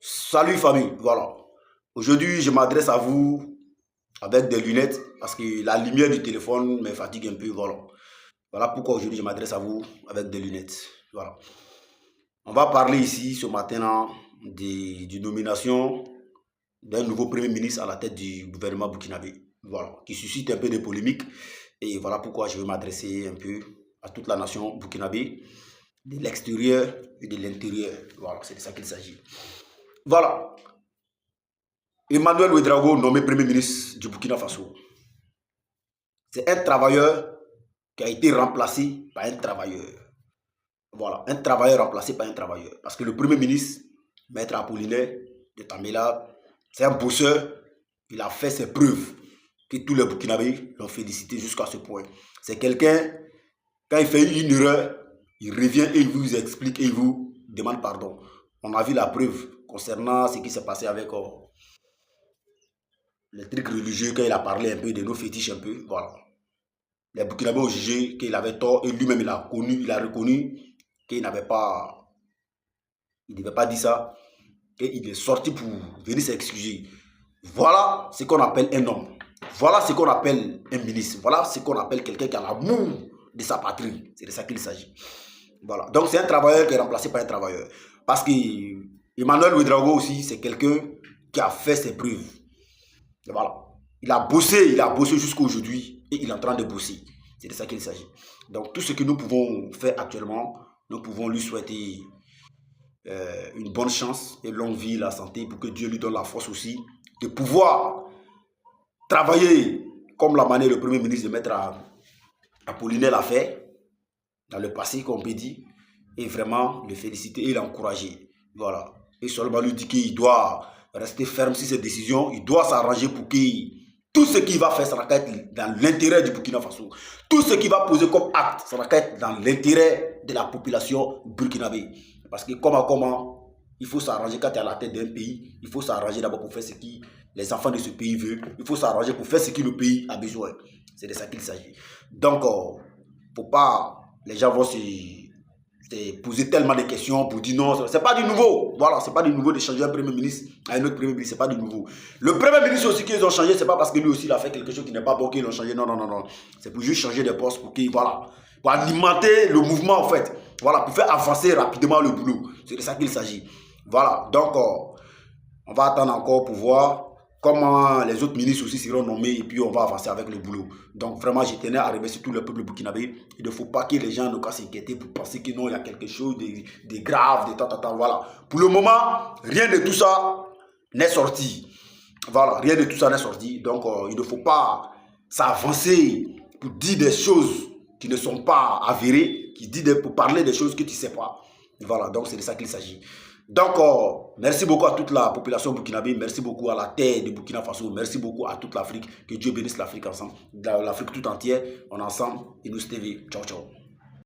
Salut famille, voilà. Aujourd'hui, je m'adresse à vous avec des lunettes parce que la lumière du téléphone me fatigue un peu, voilà. Voilà pourquoi aujourd'hui je m'adresse à vous avec des lunettes. Voilà. On va parler ici ce matin-là de nomination d'un nouveau premier ministre à la tête du gouvernement burkinabé. Voilà, qui suscite un peu de polémique. Et voilà pourquoi je vais m'adresser un peu à toute la nation burkinabé, de l'extérieur et de l'intérieur. Voilà, c'est de ça qu'il s'agit. Voilà. Emmanuel Ouedraogo, nommé Premier ministre du Burkina Faso. C'est un travailleur qui a été remplacé par un travailleur. Voilà, un travailleur remplacé par un travailleur. Parce que le Premier ministre, Maître Apollinaire de Tambela, c'est un bosseur. Il a fait ses preuves que tous les Burkinabés l'ont félicité jusqu'à ce point. C'est quelqu'un, quand il fait une erreur, il revient et il vous explique et il vous demande pardon. On a vu la preuve concernant ce qui s'est passé avec les trucs religieux, quand il a parlé un peu de nos fétiches un peu, voilà. Les Burkinabés ont jugé qu'il avait tort et lui-même il a reconnu qu'il n'avait pas, il ne devait pas dire ça, et il est sorti pour venir s'excuser. Voilà ce qu'on appelle un homme. Voilà ce qu'on appelle un ministre. Voilà ce qu'on appelle quelqu'un qui a l'amour de sa patrie. C'est de ça qu'il s'agit. Voilà. Donc c'est un travailleur qui est remplacé par un travailleur. Parce que Emmanuel Ouedraogo aussi, c'est quelqu'un qui a fait ses preuves. Et voilà. Il a bossé jusqu'à aujourd'hui et il est en train de bosser. C'est de ça qu'il s'agit. Donc tout ce que nous pouvons faire actuellement, nous pouvons lui souhaiter une bonne chance et longue vie, la santé, pour que Dieu lui donne la force aussi de pouvoir travailler comme la manière le Premier ministre de Maître Apollinaire l'a fait dans le passé, comme on peut dire, et vraiment le féliciter et l'encourager. Voilà. Et seulement lui dit qu'il doit rester ferme sur ses décisions, il doit s'arranger pour qu'il tout ce qu'il va faire, ça va être dans l'intérêt du Burkina Faso. Tout ce qu'il va poser comme acte, ça va être dans l'intérêt de la population burkinabé. Parce que comment, il faut s'arranger quand tu es à la tête d'un pays. Il faut s'arranger d'abord pour faire ce que les enfants de ce pays veulent. Il faut s'arranger pour faire ce que le pays a besoin. C'est de ça qu'il s'agit. Donc, faut pas, les gens vont se poser tellement de questions pour dire non, c'est pas du nouveau. Voilà, c'est pas du nouveau de changer un premier ministre à un autre premier ministre, c'est pas du nouveau. Le premier ministre aussi qu'ils ont changé, c'est pas parce que lui aussi il a fait quelque chose qui n'est pas bon qu'ils l'ont changé. Non, non, non, non. C'est pour juste changer des postes pour qu'il, voilà, pour alimenter le mouvement en fait. Voilà, pour faire avancer rapidement le boulot. C'est de ça qu'il s'agit. Voilà, donc on va attendre encore pour voir comment les autres ministres aussi seront nommés et puis on va avancer avec le boulot. Donc vraiment, je tenais à remercier tout le peuple burkinabé. Il ne faut pas que les gens ne cassent s'inquiéter pour penser que non, il y a quelque chose de grave, de tant. Voilà. Pour le moment, rien de tout ça n'est sorti. Voilà, rien de tout ça n'est sorti. Donc il ne faut pas s'avancer pour dire des choses qui ne sont pas avérées, pour parler des choses que tu ne sais pas. Voilà, donc c'est de ça qu'il s'agit. Donc, merci beaucoup à toute la population burkinabé, merci beaucoup à la terre de Burkina Faso, merci beaucoup à toute l'Afrique, que Dieu bénisse l'Afrique ensemble, l'Afrique tout entière, on est ensemble, et nous TV. Ciao, ciao.